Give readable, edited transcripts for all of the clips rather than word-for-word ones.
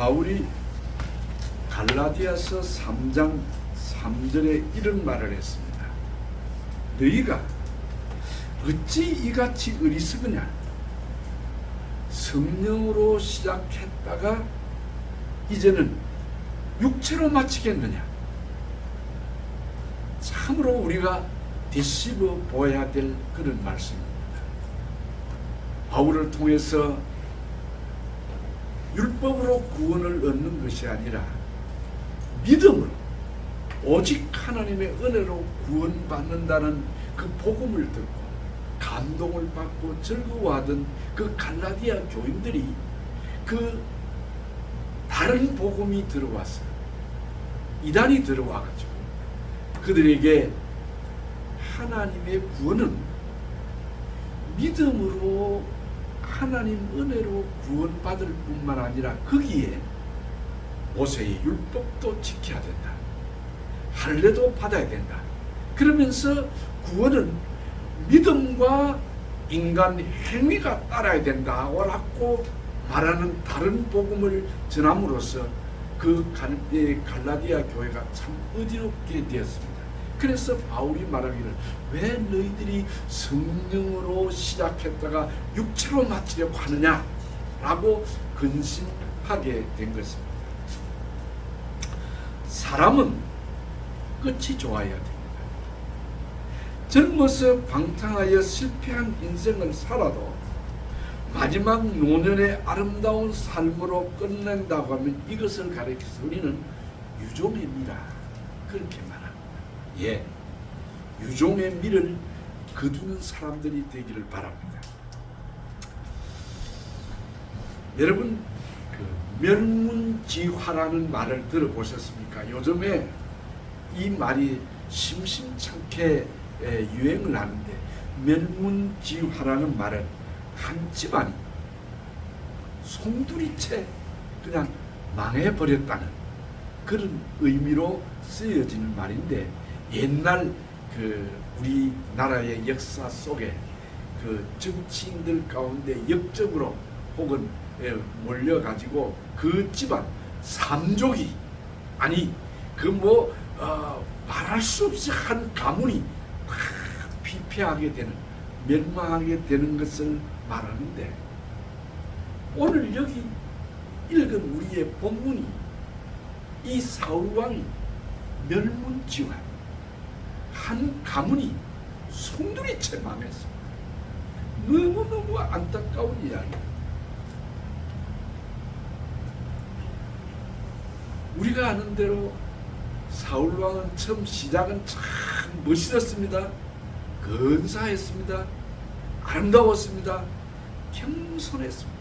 바울이 갈라디아서 3장 3절에 이런 말을 했습니다. 너희가 어찌 이같이 어리석으냐? 성령으로 시작했다가 이제는 육체로 마치겠느냐? 참으로 우리가 뒤집어 보아야 될 그런 말씀입니다. 바울을 통해서 율법으로 구원을 얻는 것이 아니라 믿음으로 오직 하나님의 은혜로 구원받는다는 그 복음을 듣고 감동을 받고 즐거워하던 그 갈라디아 교인들이 그 다른 복음이 들어왔어요. 이단이 들어와가지고 그들에게 하나님의 구원은 믿음으로 하나님 은혜로 구원받을 뿐만 아니라 거기에 모세의 율법도 지켜야 된다. 할례도 받아야 된다. 그러면서 구원은 믿음과 인간 행위가 따라야 된다고 말하는 다른 복음을 전함으로써 그 갈라디아 교회가 참 어지럽게 되었습니다. 그래서 바울이 말하기를 왜 너희들이 성령으로 시작했다가 육체로 마치려고 하느냐 라고 근심하게 된 것입니다. 사람은 끝이 좋아야 됩니다. 젊어서 방탕하여 실패한 인생을 살아도 마지막 노년의 아름다운 삶으로 끝낸다고 하면 이것을 가리켜서 우리는 유종의 미라 그렇게 말합니다. 예, 유종의 미를 거두는 사람들이 되기를 바랍니다. 여러분 그 멸문지화라는 말을 들어보셨습니까? 요즘에 이 말이 심심찮게 유행을 하는데 멸문지화라는 말은 한 집안이 송두리째 그냥 망해버렸다는 그런 의미로 쓰여지는 말인데 옛날 그 우리나라의 역사 속에 그 정치인들 가운데 역적으로 혹은 몰려가지고 그 집안 삼족이 아니 그 말할 수 없이 한 가문이 다 피폐하게 되는 멸망하게 되는 것을 말하는데 오늘 여기 읽은 우리의 본문이 이 사울왕이 멸문지화 한 가문이 송두리째 망했습니다. 너무너무 안타까운 이야기입니다. 우리가 아는 대로 사울왕은 처음 시작은 참 멋있었습니다. 근사했습니다. 아름다웠습니다. 겸손했습니다.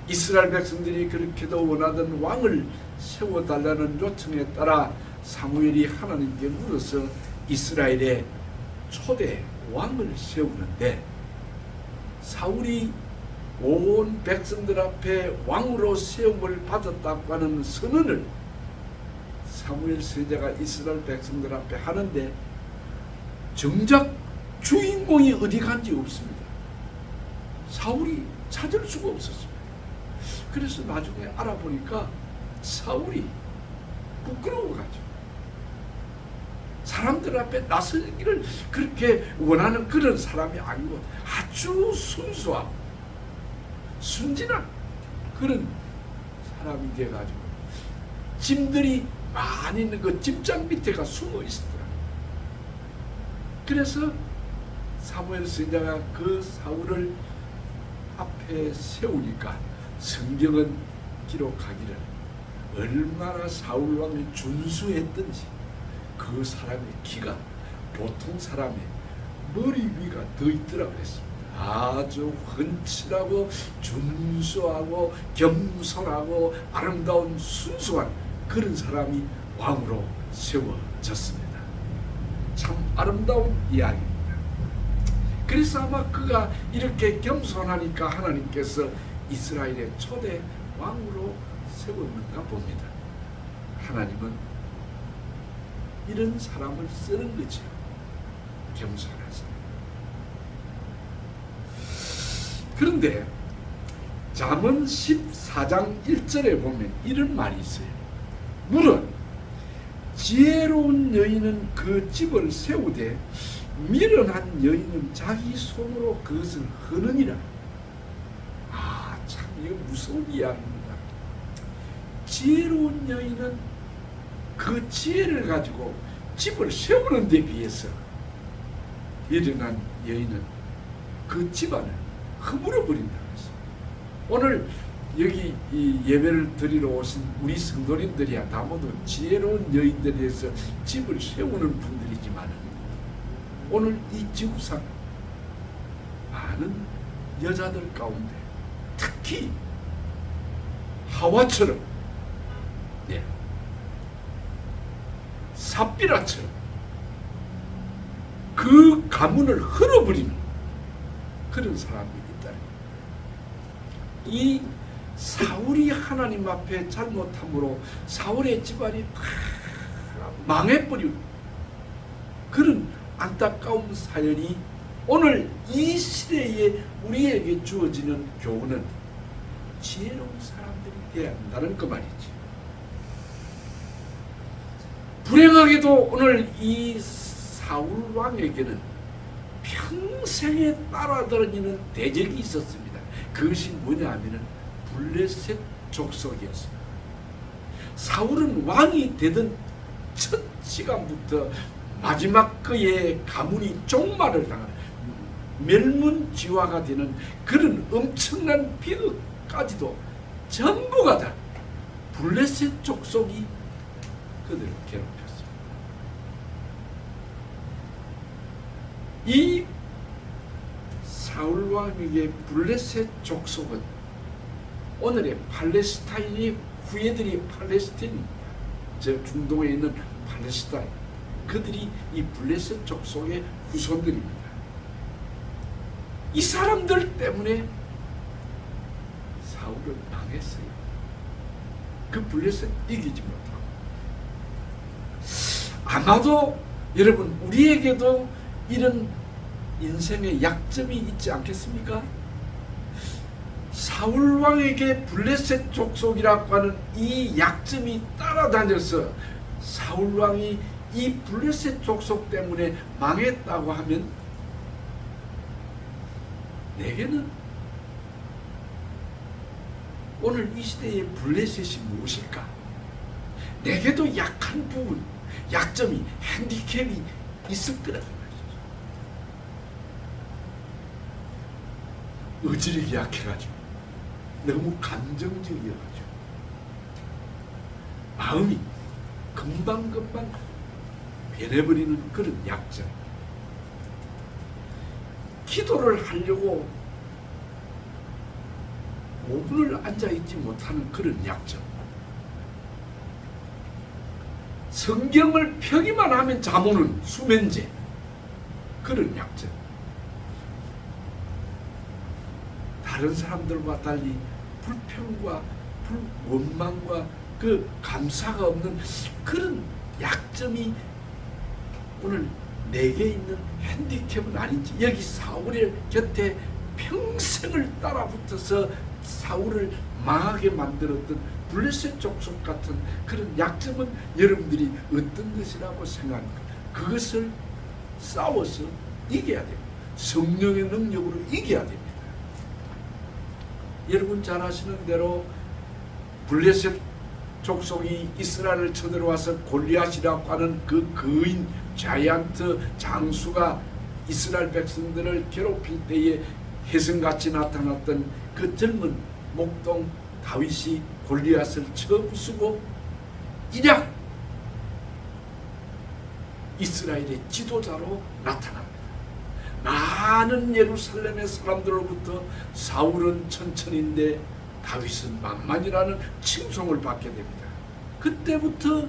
이스라엘 백성들이 그렇게도 원하던 왕을 세워달라는 요청에 따라 사무엘이 하나님께 물어서 이스라엘의 초대 왕을 세우는데 사울이 온 백성들 앞에 왕으로 세움을 받았다고 하는 선언을 사무엘 선지자가 이스라엘 백성들 앞에 하는데 정작 주인공이 어디 간지 없습니다. 사울이 찾을 수가 없었습니다. 그래서 나중에 알아보니까 사울이 부끄러워가지고 사람들 앞에 나서기를 그렇게 원하는 그런 사람이 아니고 아주 순수하고 순진한 그런 사람이 돼가지고 짐들이 많이 있는 그 짐장 밑에가 숨어 있었더라. 그래서 사무엘 선지자가 그 사울을 앞에 세우니까 성경은 기록하기를 얼마나 사울왕이 준수했던지 그 사람의 키가 보통 사람의 머리 위가 더 있더라 그랬습니다. 아주 훤칠하고 준수하고 겸손하고 아름다운 순수한 그런 사람이 왕으로 세워졌습니다. 참 아름다운 이야기입니다. 그래서 아마 그가 이렇게 겸손하니까 하나님께서 이스라엘의 초대 왕으로 세웠는가 봅니다. 하나님은 이런 사람을 쓰는 거죠. 겸손한 사람. 그런데 잠언 14장 1절에 보면 이런 말이 있어요. 물은 지혜로운 여인은 그 집을 세우되 미련한 여인은 자기 손으로 그것을 허느니라. 참 이거 무서운 이야기입니다. 지혜로운 여인은 그 지혜를 가지고 집을 세우는 데 비해서 미련한 여인은 그 집안을 허물어 버린다는 것입니다. 오늘 여기 이 예배를 드리러 오신 우리 성도님들이야 다 모두 지혜로운 여인들에서 집을 세우는 분들이지만 오늘 이 지구상 많은 여자들 가운데 특히 하와처럼 삽비라처럼 그 가문을 흘러버리는 그런 사람이 있다. 이 사울이 하나님 앞에 잘못함으로 사울의 집안이 다 망해버리고 그런 안타까운 사연이 오늘 이 시대에 우리에게 주어지는 교훈은 지혜로운 사람들이 되어야 한다는 그 말이지. 불행하게도 오늘 이 사울 왕에게는 평생에 따라다니는 대적이 있었습니다. 그것이 뭐냐 하면은 블레셋 족속이었습니다. 사울은 왕이 되던 첫 시간부터 마지막 그의 가문이 종말을 당하는 멸문지화가 되는 그런 엄청난 비극까지도 전부가 다 블레셋 족속이 그들을 괴롭혔습니다. 이 사울 왕에게 블레셋 족속은 오늘의 팔레스타인이 후예들이 팔레스타인입니다. 저 중동에 있는 팔레스타인 그들이 이 블레셋 족속의 후손들입니다. 이 사람들 때문에 사울은 망했어요. 그 블레셋 이기지 못하고. 아마도 여러분 우리에게도 이런 인생의 약점이 있지 않겠습니까? 사울 왕에게 블레셋 족속이라고 하는 이 약점이 따라다녀서 사울 왕이 이 블레셋 족속 때문에 망했다고 하면 내게는 오늘 이 시대의 블레셋이 무엇일까? 내게도 약한 부분, 약점이, 핸디캡이 있을 거라는 말이죠. 의지력이 약해가지고 너무 감정적이어가지고 마음이 금방금방 변해버리는 그런 약점. 기도를 하려고 5분을 앉아있지 못하는 그런 약점. 성경을 펴기만 하면 잠 오는 수면제. 그런 약점. 다른 사람들과 달리 불평과 원망과 그 감사가 없는 그런 약점이 오늘 내게 있는 핸디캡은 아닌지. 여기 사울의 곁에 평생을 따라붙어서 사울을 망하게 만들었던 블레셋 족속 같은 그런 약점은 여러분들이 어떤 것이라고 생각합니까? 그것을 싸워서 이겨야 됩니다. 성령의 능력으로 이겨야 됩니다. 여러분 잘 아시는 대로 블레셋 족속이 이스라엘을 쳐들어와서 골리앗이라고 하는 그 거인 자이언트 장수가 이스라엘 백성들을 괴롭힐 때에 혜성같이 나타났던 그 젊은 목동 다윗이 골리앗을 쳐부수고 이략 이스라엘의 지도자로 나타납니다. 많은 예루살렘의 사람들로부터 사울은 천천인데 다윗은 만만이라는 칭송을 받게 됩니다. 그때부터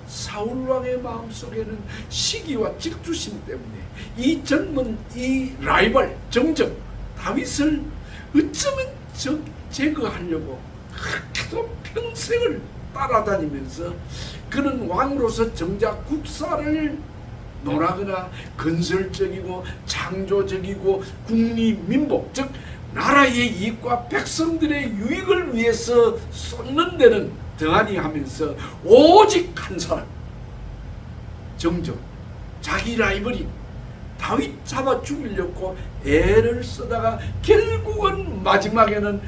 사울왕의 마음속에는 시기와 질투심 때문에 이 젊은 이 라이벌 정적 다윗을 어쩌면 제거하려고 그렇게도 평생을 따라다니면서 그는 왕으로서 정작 국사를 논하거나 건설적이고 창조적이고 국리민복 즉 나라의 이익과 백성들의 유익을 위해서 쏟는 데는 등한히 하면서 오직 한 사람, 정적, 자기 라이벌인 다윗 잡아 죽이려고 애를 쓰다가 결국은 마지막에는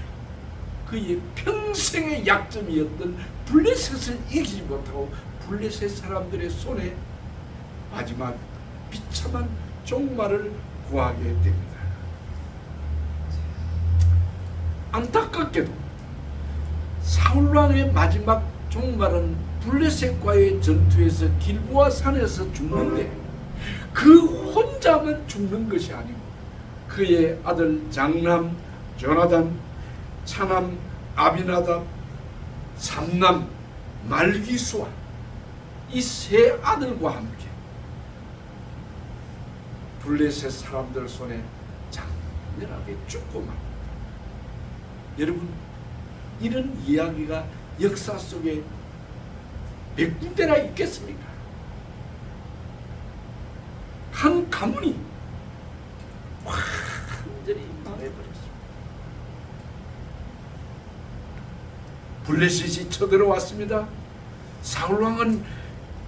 그의 평생의 약점이었던 블레셋을 이기지 못하고 블레셋 사람들의 손에 마지막 비참한 종말을 구하게 됩니다. 안타깝게도 사울왕의 마지막 종말은 블레셋과의 전투에서 길보아 산에서 죽는데 그 혼자만 죽는 것이 아니고 그의 아들 장남 조나단, 차남 아비나답, 삼남 말기수와 이 세 아들과 함께 블레셋 사람들 손에 장렬하게 죽고 맙니다. 여러분, 이런 이야기가 역사 속에 몇 군데나 있겠습니까? 한 가문이 완전히 망해버렸습니다. 블레셋이 쳐들어왔습니다. 사울왕은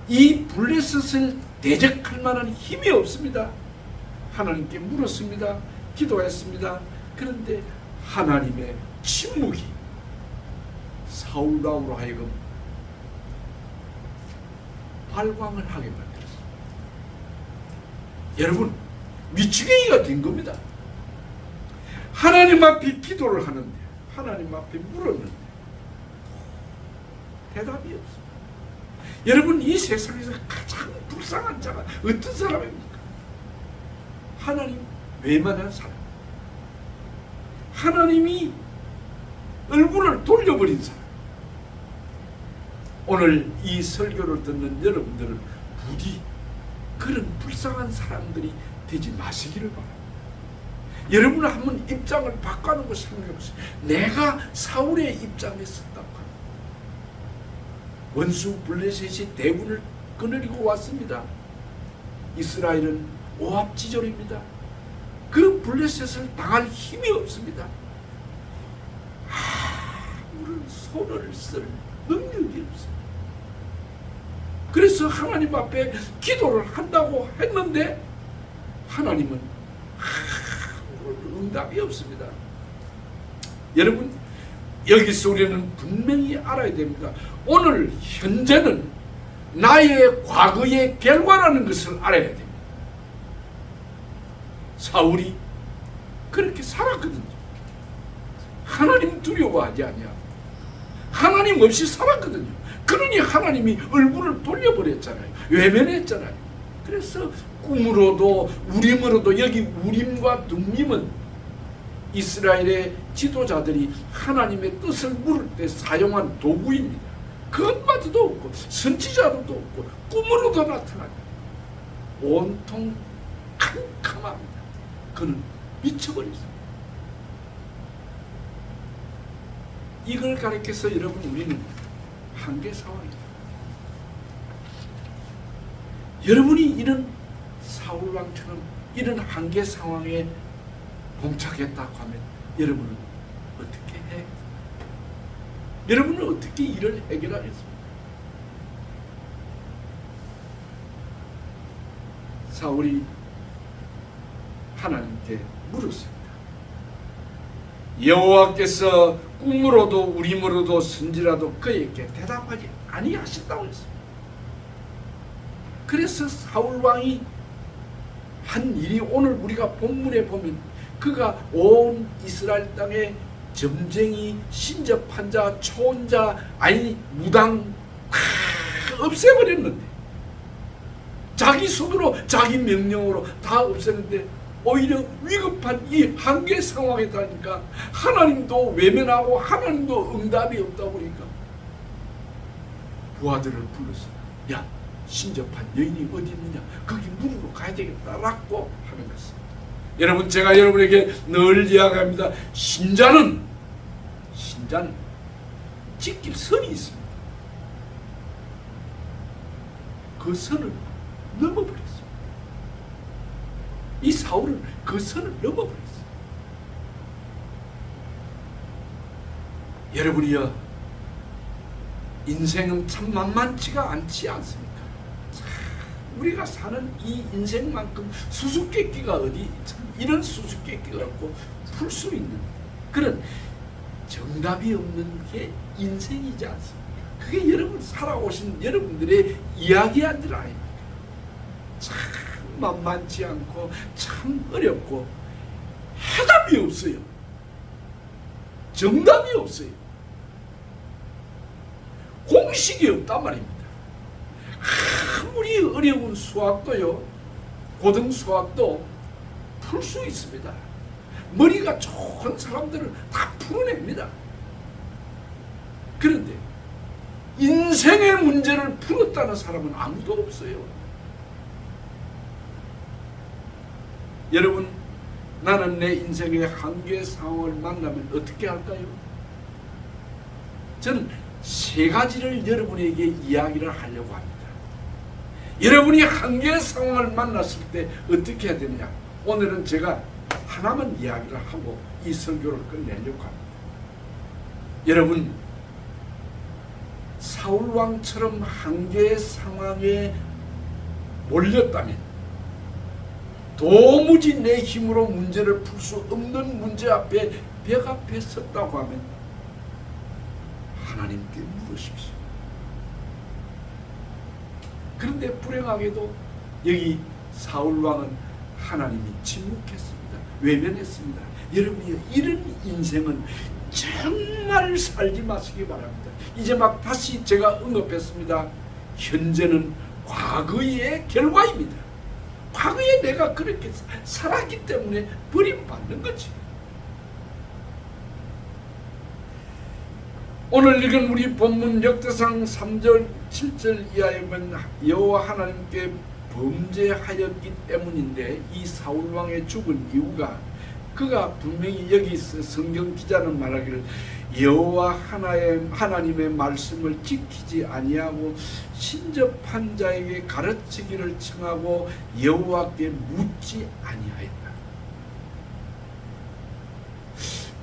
이 블레셋을 대적할 만한 힘이 없습니다. 하나님께 물었습니다. 기도했습니다. 그런데 하나님의 침묵이 사울왕으로 하여금 발광을 하게 만들었습니다. 여러분, 미치겠이가 된 겁니다. 하나님 앞에 기도를 하는데, 하나님 앞에 물었는데 대답이 없습니다. 여러분, 이 세상에서 가장 불쌍한 자가 어떤 사람입니까? 하나님 외면한 사람, 하나님이 얼굴을 돌려버린 사람. 오늘 이 설교를 듣는 여러분들은 부디 그런 불쌍한 사람들이 되지 마시기를 바랍니다. 여러분은 한번 입장을 바꿔놓고 생각해보세요. 내가 사울의 입장에 섰다고 합니다. 원수 블레셋이 대군을 거느리고 왔습니다. 이스라엘은 오합지졸입니다. 그 블레셋을 당할 힘이 없습니다. 아무런 손을 쓸 능력이 없습니다. 그래서 하나님 앞에 기도를 한다고 했는데 하나님은 아무런 응답이 없습니다. 여러분, 여기서 우리는 분명히 알아야 됩니다. 오늘 현재는 나의 과거의 결과라는 것을 알아야 됩니다. 사울이 그렇게 살았거든요. 하나님 두려워하지 아니하고 하나님 없이 살았거든요. 그러니 하나님이 얼굴을 돌려버렸잖아요. 외면했잖아요. 그래서 꿈으로도 우림으로도, 여기 우림과 둠림은 이스라엘의 지도자들이 하나님의 뜻을 물을 때 사용한 도구입니다. 그것마저도 없고 선지자로도 없고 꿈으로도 나타나요. 온통 캄캄합니다. 그는 미쳐버렸습니다. 이걸 가리켜서 여러분, 우리는 한계 상황입니다. 여러분이 이런 사울왕처럼 이런 한계 상황에 봉착했다고 하면 여러분은 어떻게 해? 여러분은 어떻게 이를 해결하겠습니까? 사울이 하나님께 물었습니다. 여호와께서 꿈으로도 우림으로도 선지라도 그에게 대답하지 아니하신다고 했습니다. 그래서 사울왕이 한 일이 오늘 우리가 본문에 보면 그가 온 이스라엘 땅에 점쟁이, 신접한 자, 초혼자, 아니 무당 다 없애버렸는데, 자기 손으로 자기 명령으로 다 없애는데 오히려 위급한 이 한계 상황에 다니까 하나님도 외면하고 하나님도 응답이 없다 보니까 부하들을 불러서, 야, 신접한 여인이 어디 있느냐, 거기 물으러 가야 되겠다라고 하는 것입니다. 여러분, 제가 여러분에게 늘 이야기합니다. 신자는 지킬 선이 있습니다. 그 선을 넘어버렸습니다. 이 사울은 그 선을 넘어버렸어요. 여러분이여, 인생은 참 만만치가 않지 않습니까? 참 우리가 사는 이 인생만큼 수수께끼가 어디, 참 이런 수수께끼가 없고 풀 수 있는 그런 정답이 없는 게 인생이지 않습니까? 그게 여러분 살아오신 여러분들의 이야기한 줄 아닙니까? 참 만만치 않고 참 어렵고 해답이 없어요. 정답이 없어요. 공식이 없단 말입니다. 아무리 어려운 수학도요, 고등 수학도 풀 수 있습니다. 머리가 좋은 사람들은 다 풀어냅니다. 그런데 인생의 문제를 풀었다는 사람은 아무도 없어요. 여러분, 나는 내 인생의 한계 상황을 만나면 어떻게 할까요? 저는 세 가지를 여러분에게 이야기를 하려고 합니다. 여러분이 한계 상황을 만났을 때 어떻게 해야 되느냐? 오늘은 제가 하나만 이야기를 하고 이 설교를 끝내려고 합니다. 여러분, 사울왕처럼 한계 상황에 몰렸다면, 도무지 내 힘으로 문제를 풀 수 없는 문제 앞에 벽 앞에 섰다고 하면 하나님께 물으십시오. 그런데 불행하게도 여기 사울왕은 하나님이 침묵했습니다. 외면했습니다. 여러분이 이런 인생은 정말 살지 마시기 바랍니다. 이제 막 다시 제가 언급했습니다. 현재는 과거의 결과입니다. 과거에 내가 그렇게 살았기 때문에 버림받는 거지. 오늘 읽은 우리 본문 역대상 3절 7절 이하에 보면 여호와 하나님께 범죄하였기 때문인데, 이 사울왕의 죽은 이유가, 그가 분명히 여기 성경 기자는 말하기를 여호와 하나님의 말씀을 지키지 아니하고 신접한 자에게 가르치기를 청하고 여호와께 묻지 아니하였다.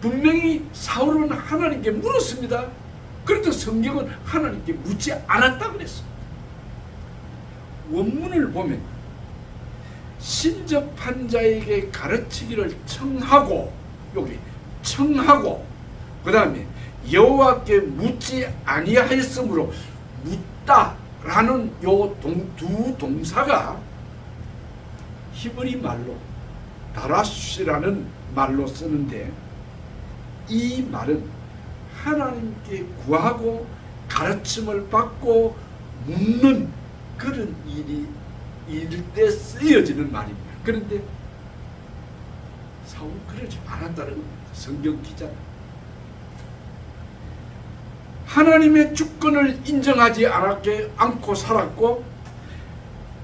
분명히 사울은 하나님께 물었습니다. 그런데 성경은 하나님께 묻지 않았다 그랬습니다. 원문을 보면 신접한 자에게 가르치기를 청하고, 여기 청하고, 그 다음에 여호와께 묻지 아니하였으므로, 묻다라는 요 두 동사가 히브리 말로 다라시라는 말로 쓰는데, 이 말은 하나님께 구하고 가르침을 받고 묻는 그런 일일 때 쓰여지는 말입니다. 그런데 사울은 그러지 않았다는 겁니다. 성경 기자는 하나님의 주권을 인정하지 않고 살았고,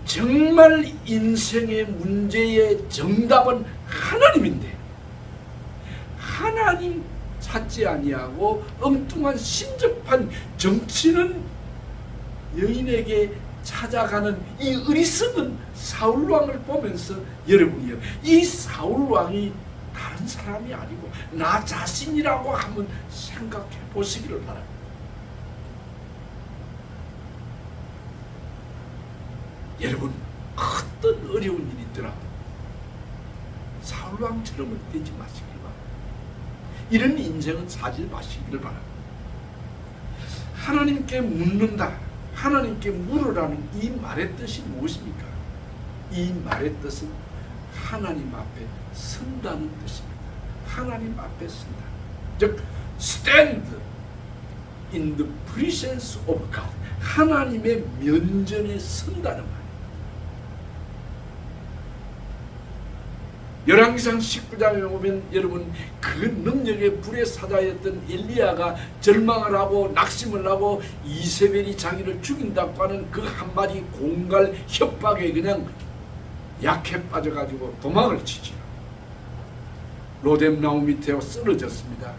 정말 인생의 문제의 정답은 하나님인데 하나님 찾지 아니하고 엉뚱한 신접한 정치는 여인에게 찾아가는 이 어리석은 사울왕을 보면서, 여러분이요, 이 사울왕이 다른 사람이 아니고 나 자신이라고 한번 생각해 보시기를 바랍니다. 여러분, 어떤 어려운 일이 있더라도 사울왕처럼은 되지 마시길 바랍니다. 이런 인생은 살지 마시기를 바랍니다. 하나님께 묻는다, 하나님께 물으라는 이 말의 뜻이 무엇입니까? 이 말의 뜻은 하나님 앞에 선다는 뜻입니다. 하나님 앞에 선다. 즉, stand in the presence of God. 하나님의 면전에 선다는 말. 열왕기상 19장에 보면 여러분, 그 능력의 불의 사자였던 엘리야가 절망을 하고 낙심을 하고 이세벨이 자기를 죽인다고 하는 그 한마디 공갈 협박에 그냥 약해 빠져가지고 도망을 치죠. 로뎀 나무 밑에 쓰러졌습니다.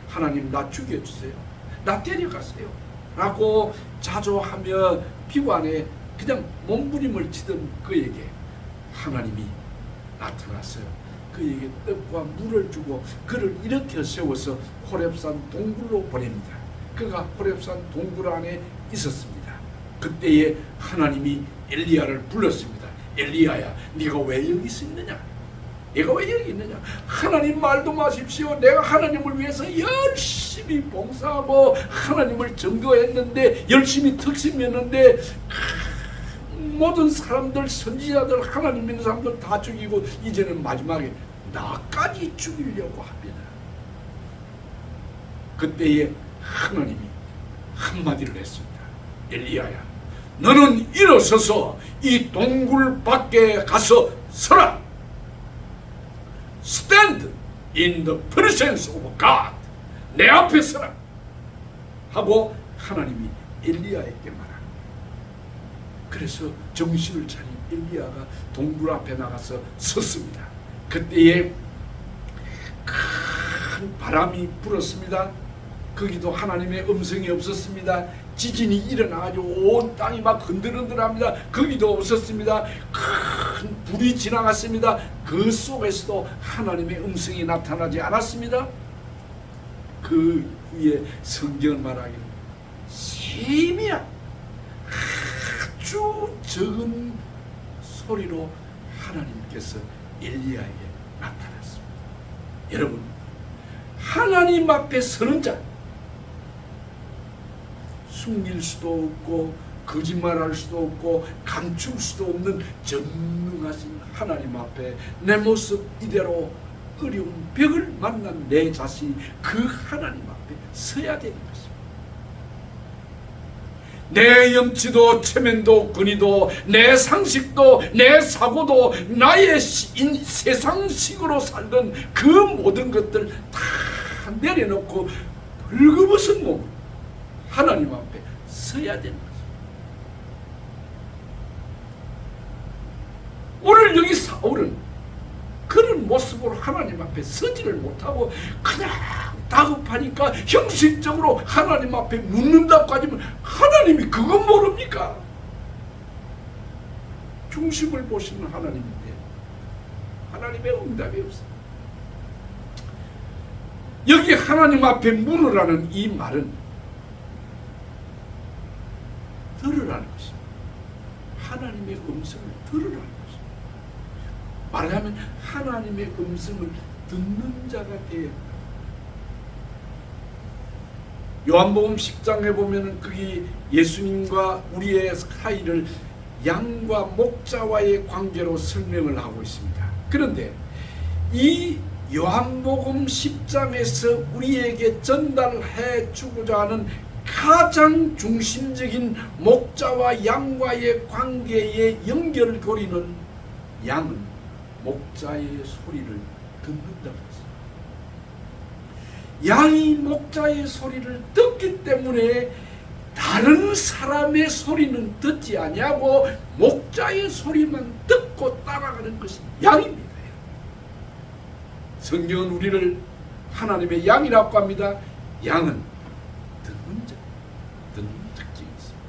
하나님, 나 죽여주세요. 나 데려가세요. 라고 자조하며 비관에 그냥 몸부림을 치던 그에게 하나님이 나타났어요. 그에게 떡과 물을 주고 그를 일으켜 세워서 호렙산 동굴로 보냅니다. 그가 호렙산 동굴 안에 있었습니다. 그때에 하나님이 엘리야를 불렀습니다. 엘리야야, 네가 왜 여기 있느냐? 내가 왜 여기 있느냐? 하나님 말도 마십시오. 내가 하나님을 위해서 열심히 봉사하고 하나님을 증거했는데, 열심히 특심했는데, 모든 사람들, 선지자들, 하나님 믿는 사람들 다 죽이고 이제는 마지막에 나까지 죽이려고 합니다. 그때에 하나님이 한마디를 했습니다. 엘리야야, 너는 일어서서 이 동굴 밖에 가서 서라. Stand in the presence of God. 내 앞에 서라 하고 하나님이 엘리야에게 말합니다. 그래서 정신을 차린 엘리야가 동굴 앞에 나가서 섰습니다. 그때에 큰 바람이 불었습니다. 거기도 하나님의 음성이 없었습니다. 지진이 일어나가지고 온 땅이 막 흔들흔들합니다. 거기도 없었습니다. 큰 불이 지나갔습니다. 그 속에서도 하나님의 음성이 나타나지 않았습니다. 그 후에 성경은 말하기를 세미한 아주 적은 소리로 하나님께서 엘리야에게 나타났습니다. 여러분, 하나님 앞에 서는 자, 숨길 수도 없고 거짓말할 수도 없고 감출 수도 없는 전능하신 하나님 앞에 내 모습 이대로 어려운 벽을 만난 내 자신이 그 하나님 앞에 서야 되는 것입니다. 내 염치도 체면도 근위도 내 상식도 내 사고도 나의 세상식으로 살던 그 모든 것들 다 내려놓고 벌거벗은 몸 하나님 앞에 서야 되는 것입니다. 오늘 여기 사울은 그런 모습으로 하나님 앞에 서지를 못하고 그냥 다급하니까 형식적으로 하나님 앞에 묻는다고 하지만 하나님이 그건 모릅니까? 중심을 보시는 하나님인데 하나님의 응답이 없어요. 여기 하나님 앞에 물으라는 이 말은 들으라는 것입니다. 하나님의 음성을 들으라는 것입니다. 말하자면 하나님의 음성을 듣는 자가 되어야 합니다. 요한복음 10장에 보면은 그게 예수님과 우리의 사이를 양과 목자와의 관계로 설명을 하고 있습니다. 그런데 이 요한복음 10장에서 우리에게 전달해 주고자 하는 가장 중심적인 목자와 양과의 관계의 연결고리는 양은 목자의 소리를 듣는다고 했습니다. 양이 목자의 소리를 듣기 때문에 다른 사람의 소리는 듣지 아니하고 목자의 소리만 듣고 따라가는 것이 양입니다. 성경은 우리를 하나님의 양이라고 합니다. 양은 듣는 자, 듣는 특징이 있습니다.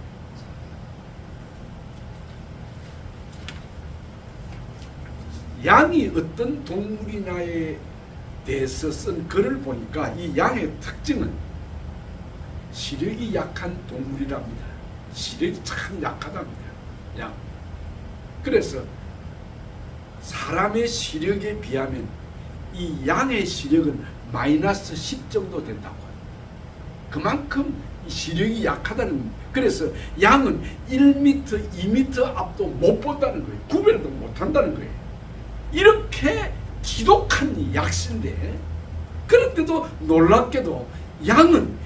양이 어떤 동물이냐에 대해서 쓴 글을 보니까 이 양의 특징은 시력이 약한 동물이랍니다. 시력이 참 약하답니다. 양. 그래서 사람의 시력에 비하면 이 양의 시력은 마이너스 10 정도 된다고 합니다. 그만큼 시력이 약하다는 겁니다. 그래서 양은 1m, 2m 앞도 못 본다는 거예요. 구별도 못한다는 거예요. 이렇게 지독한 약신데, 그런데도 놀랍게도 양은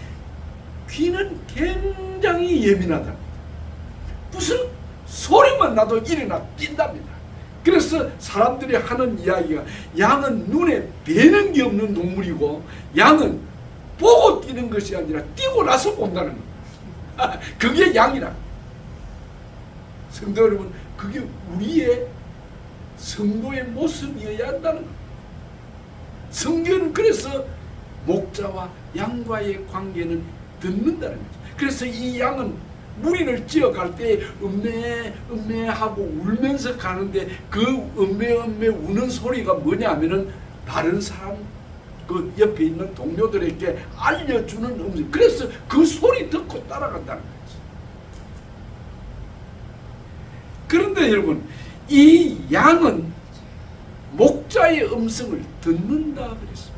귀는 굉장히 예민하답니다. 무슨 소리만 나도 일어나 뛴답니다. 그래서 사람들이 하는 이야기가 양은 눈에 뵈는 게 없는 동물이고 양은 보고 뛰는 것이 아니라 뛰고 나서 본다는 겁니다. 그게 양이라. 성도 여러분, 그게 우리의 성도의 모습이어야 한다는 겁니다. 성경은 그래서 목자와 양과의 관계는 듣는다는 거죠. 그래서 이 양은 무리를 지어갈 때 음매하고 울면서 가는데 그 음매 우는 소리가 뭐냐면은 다른 사람 그 옆에 있는 동료들에게 알려주는 음성. 그래서 그 소리 듣고 따라간다는 거지. 그런데 여러분, 이 양은 목자의 음성을 듣는다 그랬습니다.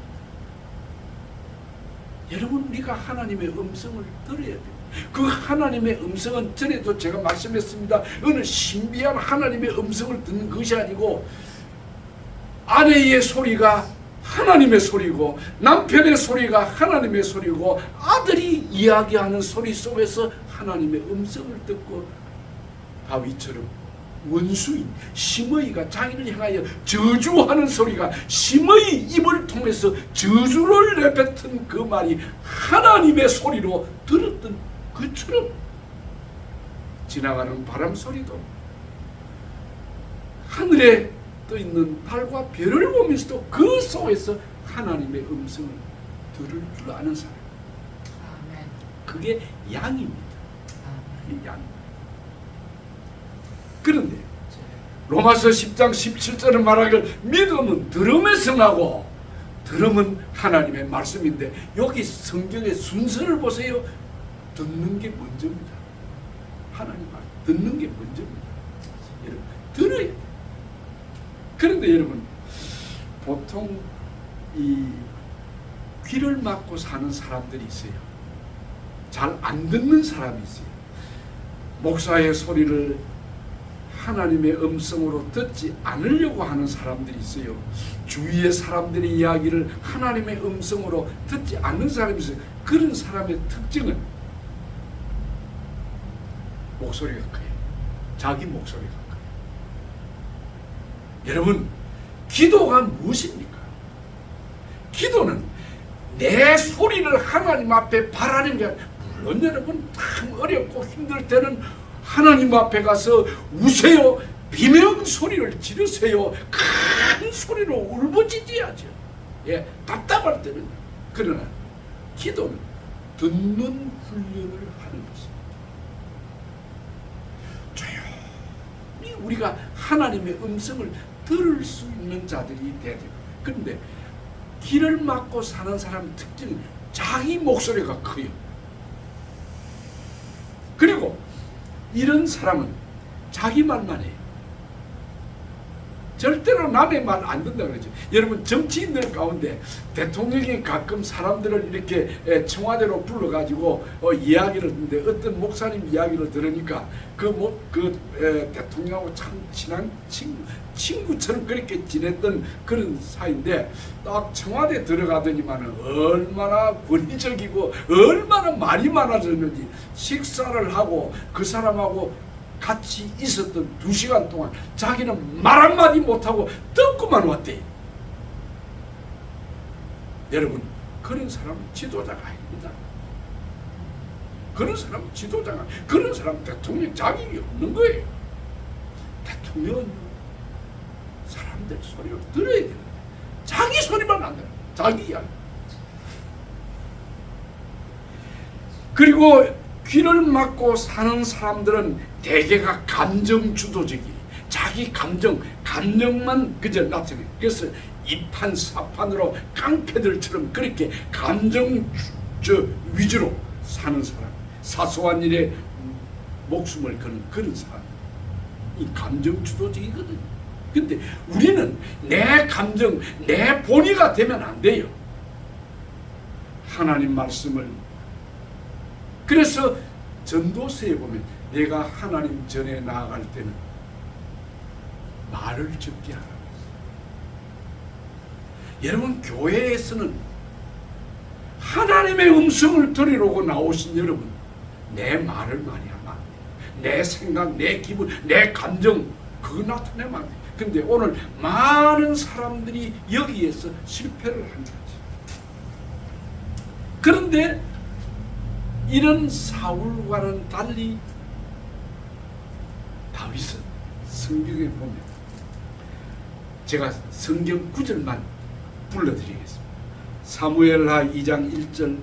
여러분, 우리가 하나님의 음성을 들어야 돼요. 그 하나님의 음성은 전에도 제가 말씀했습니다. 어느 신비한 하나님의 음성을 듣는 것이 아니고 아내의 소리가 하나님의 소리고 남편의 소리가 하나님의 소리고 아들이 이야기하는 소리 속에서 하나님의 음성을 듣고 다윗처럼 원수인 심의가 자기를 향하여 저주하는 소리가 심의 입을 통해서 저주를 내뱉은 그 말이 하나님의 소리로 들었던 그처럼 지나가는 바람 소리도 하늘에 떠 있는 달과 별을 보면서도 그 속에서 하나님의 음성을 들을 줄 아는 사람. 그게 양입니다. 그게 양. 그런데 로마서 10장 17절은 말하기를 믿음은 들음에서 나고 들음은 하나님의 말씀인데 여기 성경의 순서를 보세요. 듣는 게 먼저입니다. 하나님 말 듣는 게 먼저입니다. 여러분 들어야 돼요. 그런데 여러분 보통 이 귀를 막고 사는 사람들이 있어요. 잘 안 듣는 사람이 있어요. 목사의 소리를 하나님의 음성으로 듣지 않으려고 하는 사람들이 있어요. 주위의 사람들의 이야기를 하나님의 음성으로 듣지 않는 사람이 있어요. 그런 사람의 특징은 목소리가 커요. 자기 목소리가 커요. 여러분, 기도가 무엇입니까? 기도는 내 소리를 하나님 앞에 바라는 게 아니라, 물론 여러분 참 어렵고 힘들 때는 하나님 앞에 가서 우세요. 비명 소리를 지르세요. 큰 소리로 울부짖어야죠. 예, 답답할 때는. 그러나 기도는 듣는 훈련을 하는 것입니다. 조용히 우리가 하나님의 음성을 들을 수 있는 자들이 돼야 돼요. 그런데 귀를 막고 사는 사람 특징은 자기 목소리가 커요. 그리고 이런 사람은 자기 말만 해요. 절대로 남의 말 안 듣는다 그러죠. 여러분, 정치인들 가운데 대통령이 가끔 사람들을 이렇게 청와대로 불러가지고 이야기를 듣는데 어떤 목사님 이야기를 들으니까 대통령하고 참 친한 친구처럼 그렇게 지냈던 그런 사이인데 딱 청와대 들어가더니만 얼마나 권위적이고 얼마나 말이 많아졌는지 식사를 하고 그 사람하고 같이 있었던 2시간 동안 자기는 말 한마디 못하고 듣고만 왔대. 여러분, 그런 사람은 지도자가 아닙니다. 그런 사람은 지도자가, 그런 사람은 대통령 자격이 없는 거예요. 대통령은 사람들 소리를 들어야 되는데 자기 소리만 안 들어요. 자기 이야기. 그리고 귀를 막고 사는 사람들은 대개가 감정 주도적이에요. 자기 감정만 그저 나타내요. 그래서 이판사판으로 깡패들처럼 그렇게 감정 위주로 사는 사람, 사소한 일에 목숨을 거는 그런 사람, 이 감정 주도적이거든요. 근데 우리는 내 감정, 내 본의가 되면 안 돼요. 하나님 말씀을. 그래서 전도서에 보면 내가 하나님 전에 나아갈 때는 말을 적게 하라고 했어요. 여러분, 교회에서는 하나님의 음성을 들으려고 나오신 여러분, 내 말을 많이 하면 안 돼요. 내 생각, 내 기분, 내 감정, 그거 나타내면 안 돼요. 근데 오늘 많은 사람들이 여기에서 실패를 한 거지. 그런데 이런 사울과는 달리 다윗은 성경에 보면, 제가 성경 구절만 불러드리겠습니다. 사무엘하 2장 1절,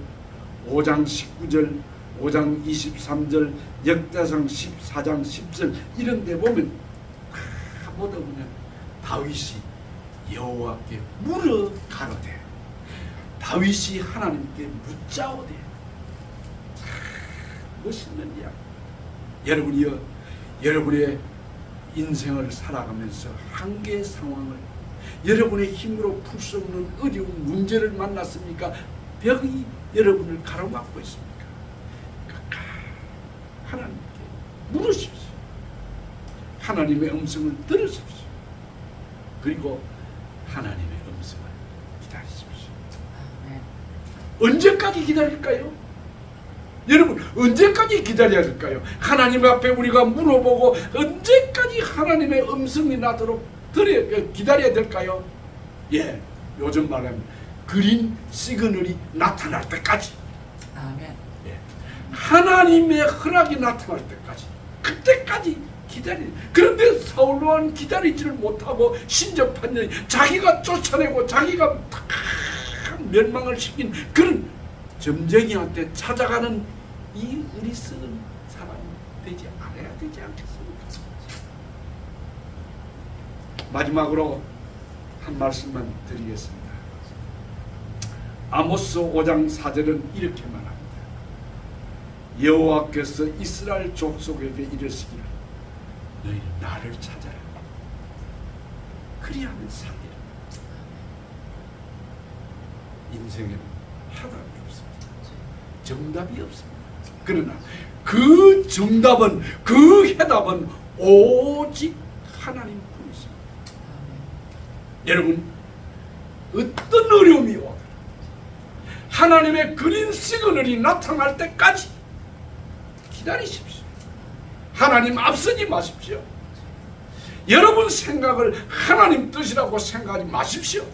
5장 19절, 5장 23절, 역대상 14장 10절 이런 데 보면 다 보다 보면 다윗이 여호와께 물어 가로되 다윗이 하나님께 묻자오되 멋있는 이야기. 여러분이여 여러분의 인생을 살아가면서 한계의 상황을 여러분의 힘으로 풀 수 없는 어려운 문제를 만났습니까? 벽이 여러분을 가로막고 있습니까? 하나님께 물으십시오. 하나님의 음성을 들으십시오. 그리고 하나님의 음성을 기다리십시오. 언제까지 기다릴까요? 여러분 언제까지 기다려야 될까요? 하나님 앞에 우리가 물어보고 언제까지 하나님의 음성이 나도록 기다려야 될까요? 예, 요즘 말하면 그린 시그널이 나타날 때까지. 아멘. 예, 하나님의 허락이 나타날 때까지, 그때까지 기다리. 그런데 사울로는 기다리지를 못하고 신접한 년이 자기가 쫓아내고 자기가 멸망을 시킨 그런 점쟁이한테 찾아가는 이 어리석은 사람이 되지 않아야 되지 않겠습니까? 마지막으로 한 말씀만 드리겠습니다. 아모스 5장 4절은 이렇게 말합니다. 여호와께서 이스라엘 족속에게 이르시기를 너희 나를 찾아라. 그리하면 살리라. 인생에는 해답이 없습니다. 정답이 없습니다. 그러나 그 정답은, 그 해답은 오직 하나님 뿐이십니다. 여러분 어떤 어려움이 오더라도 하나님의 그린 시그널이 나타날 때까지 기다리십시오. 하나님 앞서지 마십시오. 여러분 생각을 하나님 뜻이라고 생각하지 마십시오.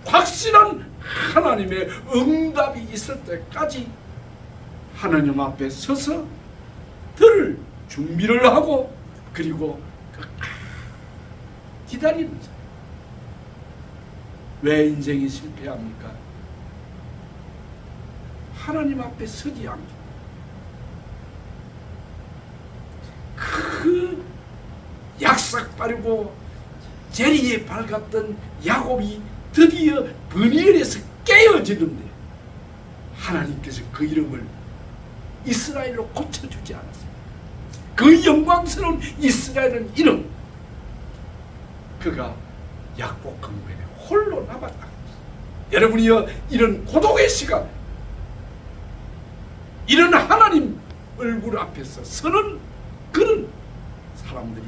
확실한 하나님의 응답이 있을 때까지 하나님 앞에 서서 들을 준비를 하고 그리고 기다리는 자예요. 왜 인생이 실패합니까? 하나님 앞에 서지 않기. 그 약삭 빠르고 제리에 밝았던 야곱이 드디어 브니엘에서 깨어지는데 하나님께서 그 이름을 이스라엘로 고쳐주지 않았습니다. 그 영광스러운 이스라엘은 이름, 그가 약복 강변에 홀로 남았다. 여러분이여 이런 고독의 시간, 이런 하나님 얼굴 앞에서 서는 그런 사람들이